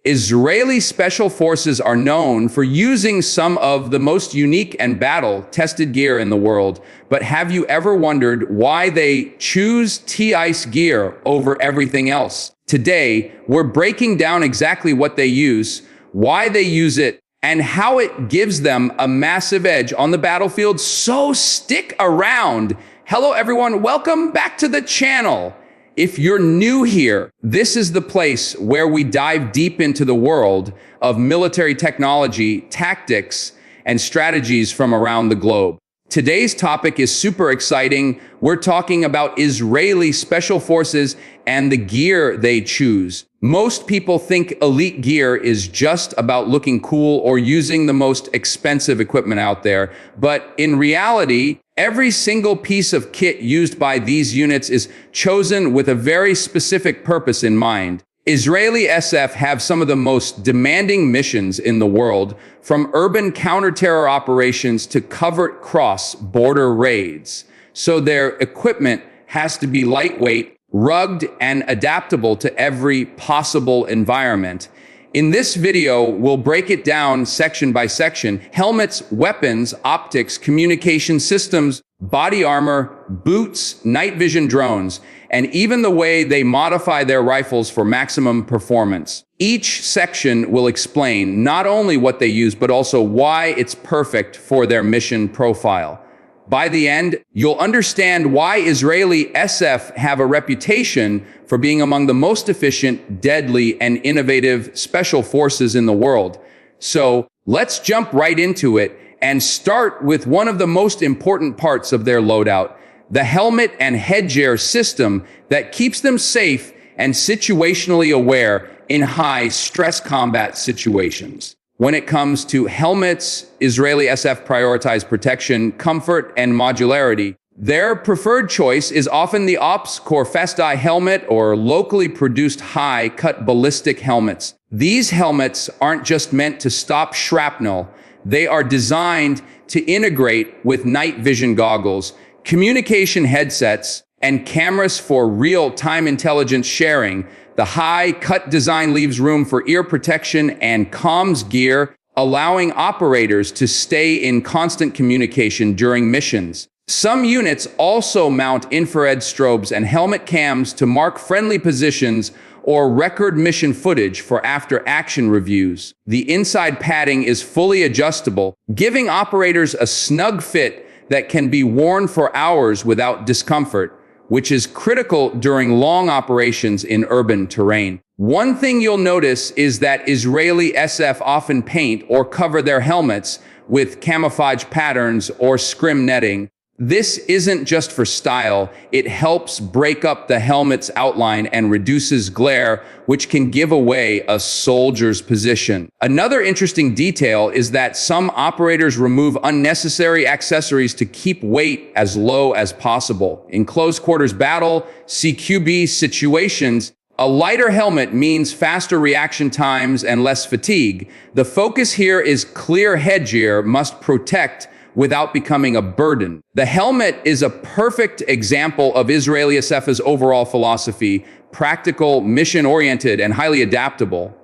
Israeli special forces are known for using some of the most unique and battle-tested gear in the world. But have you ever wondered why they choose T-ICE gear over everything else? Today, we're breaking down exactly what they use, why they use it, and how it gives them a massive edge on the battlefield. So stick around. Hello, everyone. Welcome back to the channel. If you're new here, this is the place where we dive deep into the world of military technology, tactics, and strategies from around the globe. Today's topic is super exciting. We're talking about Israeli special forces and the gear they choose. Most people think elite gear is just about looking cool or using the most expensive equipment out there. But in reality, every single piece of kit used by these units is chosen with a very specific purpose in mind. Israeli SF have some of the most demanding missions in the world, from urban counter-terror operations to covert cross-border raids. So their equipment has to be lightweight, rugged, and adaptable to every possible environment. In this video, we'll break it down section by section: helmets, weapons, optics, communication systems, body armor, boots, night vision drones, and even the way they modify their rifles for maximum performance. Each section will explain not only what they use, but also why it's perfect for their mission profile. By the end, you'll understand why Israeli SF have a reputation for being among the most efficient, deadly, and innovative special forces in the world. So let's jump right into it and start with one of the most important parts of their loadout: the helmet and headgear system that keeps them safe and situationally aware in high-stress combat situations. When it comes to helmets, Israeli SF prioritize protection, comfort, and modularity. Their preferred choice is often the Ops Core Festi helmet or locally produced high-cut ballistic helmets. These helmets aren't just meant to stop shrapnel. They are designed to integrate with night vision goggles, communication headsets, and cameras for real-time intelligence sharing. The high-cut design leaves room for ear protection and comms gear, allowing operators to stay in constant communication during missions. Some units also mount infrared strobes and helmet cams to mark friendly positions or record mission footage for after-action reviews. The inside padding is fully adjustable, giving operators a snug fit that can be worn for hours without discomfort, which is critical during long operations in urban terrain. One thing you'll notice is that Israeli SF often paint or cover their helmets with camouflage patterns or scrim netting. This isn't just for style. It helps break up the helmet's outline and reduces glare, which can give away a soldier's position. Another interesting detail is that some operators remove unnecessary accessories to keep weight as low as possible. In close quarters battle, CQB situations, a lighter helmet means faster reaction times and less fatigue. The focus here is clear headgear must protect without becoming a burden. The helmet is a perfect example of Israeli SF's overall philosophy: practical, mission-oriented, and highly adaptable.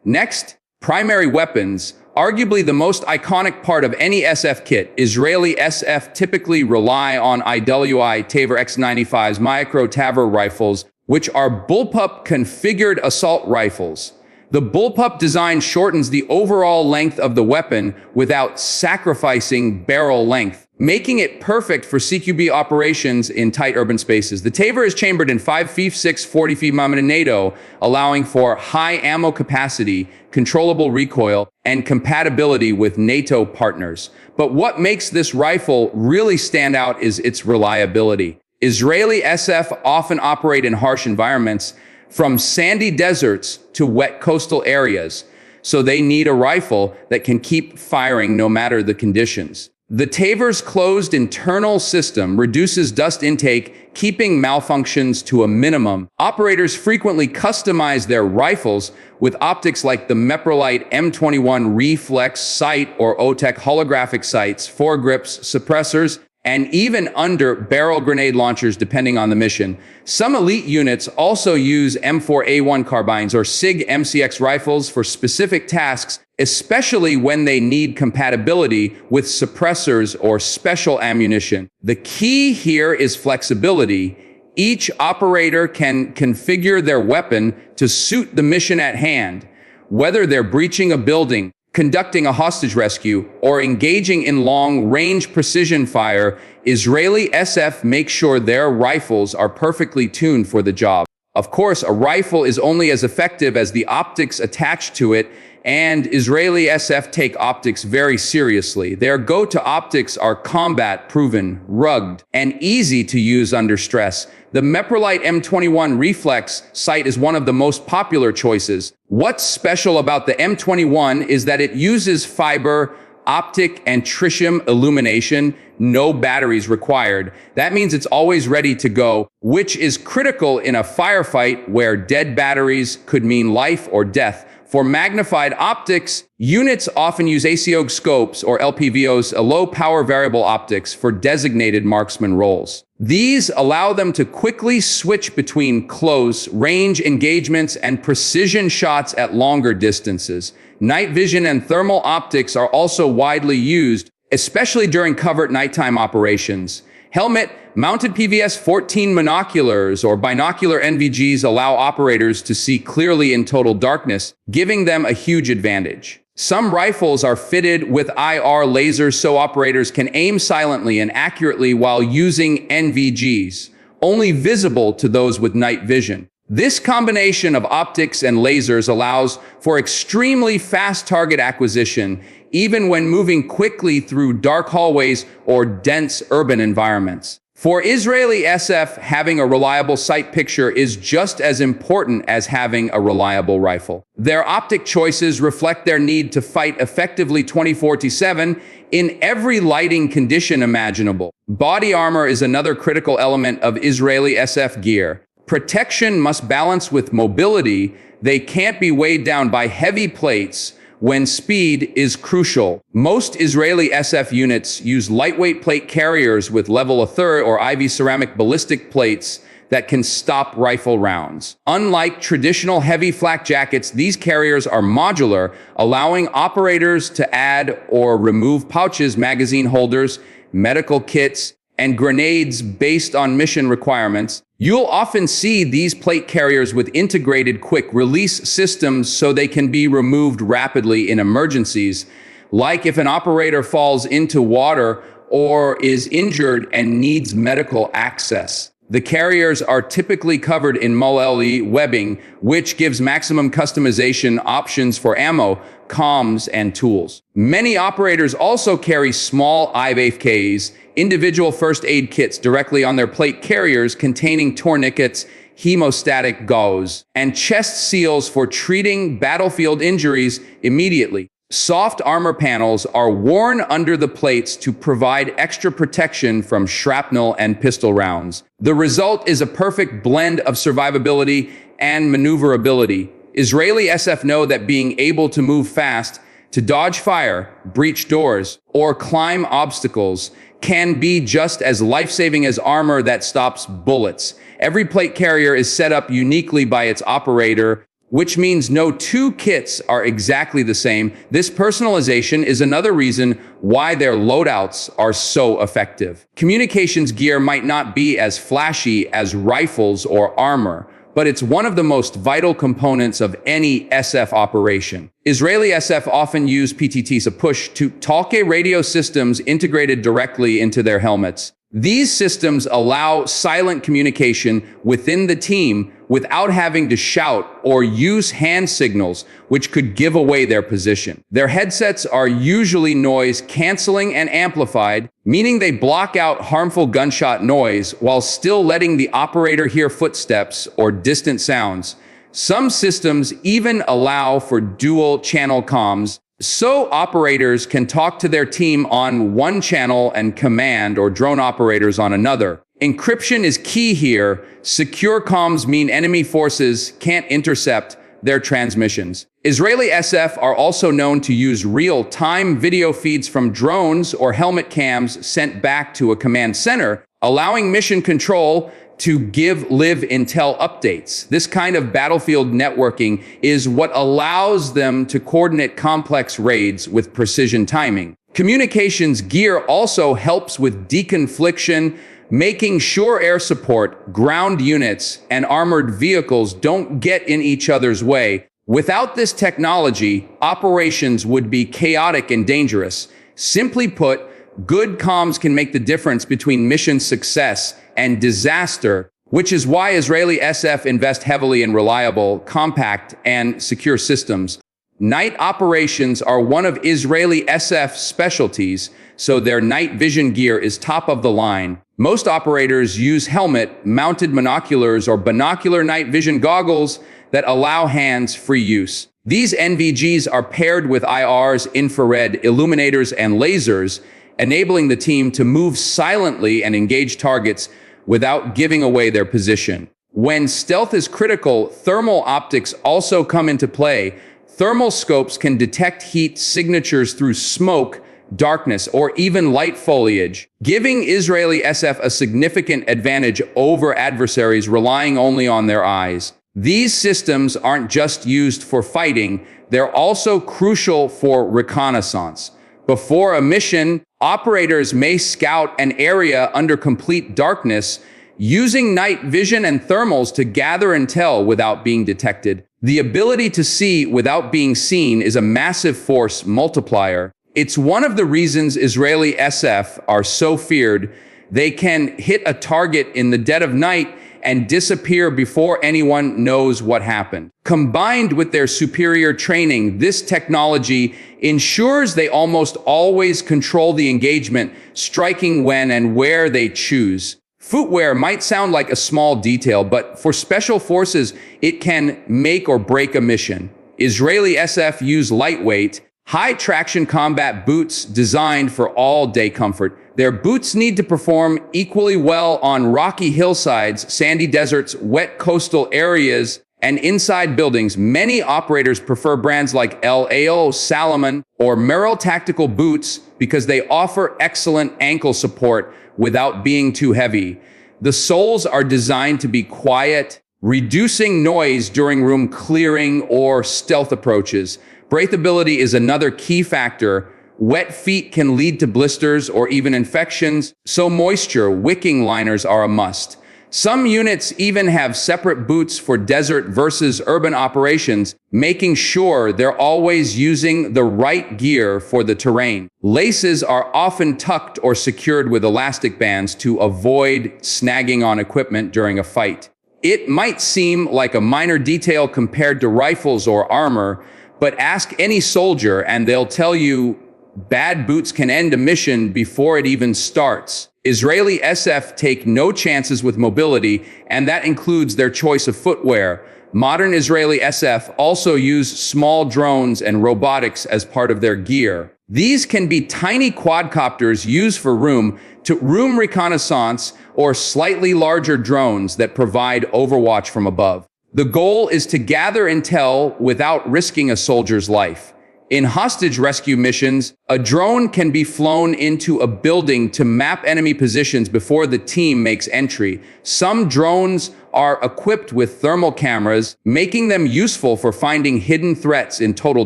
Next, primary weapons. Arguably the most iconic part of any SF kit, Israeli SF typically rely on IWI Tavor X95's micro Tavor rifles, which are bullpup configured assault rifles. The bullpup design shortens the overall length of the weapon without sacrificing barrel length, making it perfect for CQB operations in tight urban spaces. The Tavor is chambered in 5.56 40 mm NATO, allowing for high ammo capacity, controllable recoil, and compatibility with NATO partners. But what makes this rifle really stand out is its reliability. Israeli SF often operate in harsh environments, from sandy deserts to wet coastal areas, so they need a rifle that can keep firing no matter the conditions. The Tavor's closed internal system reduces dust intake, keeping malfunctions to a minimum. Operators frequently customize their rifles with optics like the Meprolite M21 reflex sight or OTEC holographic sights, foregrips, suppressors, and even under barrel grenade launchers depending on the mission. Some elite units also use M4A1 carbines or SIG MCX rifles for specific tasks, especially when they need compatibility with suppressors or special ammunition. The key here is flexibility. Each operator can configure their weapon to suit the mission at hand, whether they're breaching a building, conducting a hostage rescue, or engaging in long-range precision fire. Israeli SF makes sure their rifles are perfectly tuned for the job. Of course, a rifle is only as effective as the optics attached to it, and Israeli SF take optics very seriously. Their go-to optics are combat-proven, rugged, and easy to use under stress. The Meprolite M21 Reflex sight is one of the most popular choices. What's special about the M21 is that it uses fiber, optic, and tritium illumination, no batteries required. That means it's always ready to go, which is critical in a firefight where dead batteries could mean life or death. For magnified optics, units often use ACOG scopes or LPVOs, a low-power variable optics, for designated marksman roles. These allow them to quickly switch between close range engagements and precision shots at longer distances. Night vision and thermal optics are also widely used, especially during covert nighttime operations. Helmet-mounted PVS-14 monoculars or binocular NVGs allow operators to see clearly in total darkness, giving them a huge advantage. Some rifles are fitted with IR lasers so operators can aim silently and accurately while using NVGs, only visible to those with night vision. This combination of optics and lasers allows for extremely fast target acquisition, even when moving quickly through dark hallways or dense urban environments. For Israeli SF, having a reliable sight picture is just as important as having a reliable rifle. Their optic choices reflect their need to fight effectively 24/7 in every lighting condition imaginable. Body armor is another critical element of Israeli SF gear. Protection must balance with mobility. They can't be weighed down by heavy plates when speed is crucial. Most Israeli SF units use lightweight plate carriers with level 1/3 or IV ceramic ballistic plates that can stop rifle rounds. Unlike traditional heavy flak jackets, these carriers are modular, allowing operators to add or remove pouches, magazine holders, medical kits, and grenades based on mission requirements. You'll often see these plate carriers with integrated quick-release systems so they can be removed rapidly in emergencies, like if an operator falls into water or is injured and needs medical access. The carriers are typically covered in MOLLE webbing, which gives maximum customization options for ammo, comms, and tools. Many operators also carry small IVFKs, individual first aid kits, directly on their plate carriers containing tourniquets, hemostatic gauze, and chest seals for treating battlefield injuries immediately. Soft armor panels are worn under the plates to provide extra protection from shrapnel and pistol rounds. The result is a perfect blend of survivability and maneuverability. Israeli SF know that being able to move fast, to dodge fire, breach doors, or climb obstacles can be just as life-saving as armor that stops bullets. Every plate carrier is set up uniquely by its operator, which means no two kits are exactly the same. This personalization is another reason why their loadouts are so effective. Communications gear might not be as flashy as rifles or armor, but it's one of the most vital components of any SF operation. Israeli SF often use PTTs, a push-to-talk radio systems integrated directly into their helmets. These systems allow silent communication within the team without having to shout or use hand signals, which could give away their position. Their headsets are usually noise canceling and amplified, meaning they block out harmful gunshot noise while still letting the operator hear footsteps or distant sounds. Some systems even allow for dual channel comms, so operators can talk to their team on one channel and command or drone operators on another. Encryption is key here. Secure comms mean enemy forces can't intercept their transmissions. Israeli SF are also known to use real-time video feeds from drones or helmet cams sent back to a command center, allowing mission control to give live intel updates. This kind of battlefield networking is what allows them to coordinate complex raids with precision timing. Communications gear also helps with deconfliction, making sure air support, ground units, and armored vehicles don't get in each other's way. Without this technology, operations would be chaotic and dangerous. Simply put, good comms can make the difference between mission success and disaster, which is why Israeli SF invest heavily in reliable, compact, and secure systems. Night operations are one of Israeli SF's specialties, so their night vision gear is top of the line. Most operators use helmet-mounted binoculars or binocular night vision goggles that allow hands-free use. These NVGs are paired with IRs, infrared illuminators, and lasers, enabling the team to move silently and engage targets without giving away their position. When stealth is critical, thermal optics also come into play. Thermal scopes can detect heat signatures through smoke, darkness, or even light foliage, giving Israeli SF a significant advantage over adversaries relying only on their eyes. These systems aren't just used for fighting, they're also crucial for reconnaissance. Before a mission, operators may scout an area under complete darkness, using night vision and thermals to gather intel without being detected. The ability to see without being seen is a massive force multiplier. It's one of the reasons Israeli SF are so feared. They can hit a target in the dead of night and disappear before anyone knows what happened. Combined with their superior training, this technology ensures they almost always control the engagement, striking when and where they choose. Footwear might sound like a small detail, but for special forces, it can make or break a mission. Israeli SF use lightweight, high-traction combat boots designed for all-day comfort. Their boots need to perform equally well on rocky hillsides, sandy deserts, wet coastal areas, and inside buildings. Many operators prefer brands like LAO, Salomon, or Merrell tactical boots because they offer excellent ankle support without being too heavy. The soles are designed to be quiet, reducing noise during room clearing or stealth approaches. Breathability is another key factor. Wet feet can lead to blisters or even infections, so moisture wicking liners are a must. Some units even have separate boots for desert versus urban operations, making sure they're always using the right gear for the terrain. Laces are often tucked or secured with elastic bands to avoid snagging on equipment during a fight. It might seem like a minor detail compared to rifles or armor, but ask any soldier and they'll tell you bad boots can end a mission before it even starts. Israeli SF take no chances with mobility, and that includes their choice of footwear. Modern Israeli SF also use small drones and robotics as part of their gear. These can be tiny quadcopters used for room-to-room reconnaissance or slightly larger drones that provide overwatch from above. The goal is to gather intel without risking a soldier's life. In hostage rescue missions, a drone can be flown into a building to map enemy positions before the team makes entry. Some drones are equipped with thermal cameras, making them useful for finding hidden threats in total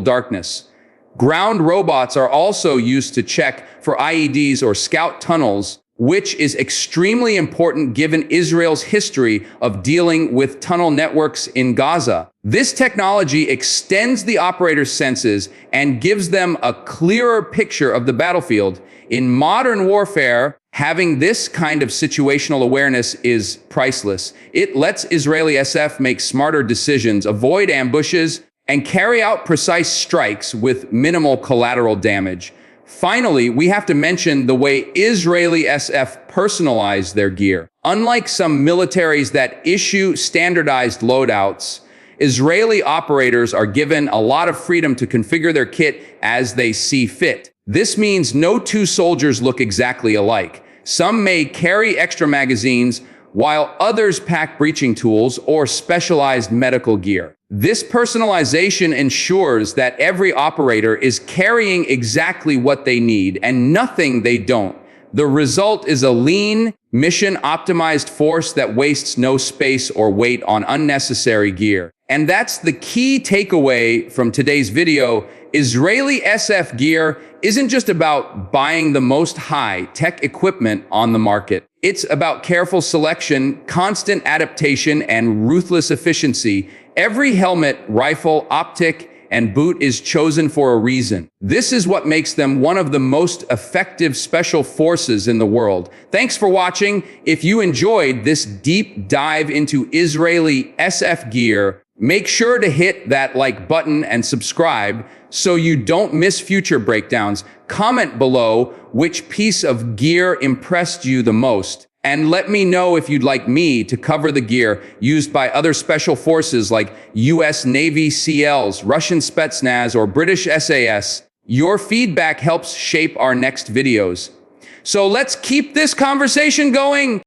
darkness. Ground robots are also used to check for IEDs or scout tunnels, which is extremely important given Israel's history of dealing with tunnel networks in Gaza. This technology extends the operator's senses and gives them a clearer picture of the battlefield. In modern warfare, having this kind of situational awareness is priceless. It lets Israeli SF make smarter decisions, avoid ambushes, and carry out precise strikes with minimal collateral damage. Finally, we have to mention the way Israeli SF personalize their gear. Unlike some militaries that issue standardized loadouts, Israeli operators are given a lot of freedom to configure their kit as they see fit. This means no two soldiers look exactly alike. Some may carry extra magazines, while others pack breaching tools or specialized medical gear. This personalization ensures that every operator is carrying exactly what they need and nothing they don't. The result is a lean, mission-optimized force that wastes no space or weight on unnecessary gear. And that's the key takeaway from today's video. Israeli SF gear isn't just about buying the most high-tech equipment on the market. It's about careful selection, constant adaptation, and ruthless efficiency. Every helmet, rifle, optic, and boot is chosen for a reason. This is what makes them one of the most effective special forces in the world. Thanks for watching. If you enjoyed this deep dive into Israeli SF gear, make sure to hit that like button and subscribe so you don't miss future breakdowns. Comment below which piece of gear impressed you the most. And let me know if you'd like me to cover the gear used by other special forces like US Navy SEALs, Russian Spetsnaz, or British SAS. Your feedback helps shape our next videos. So let's keep this conversation going.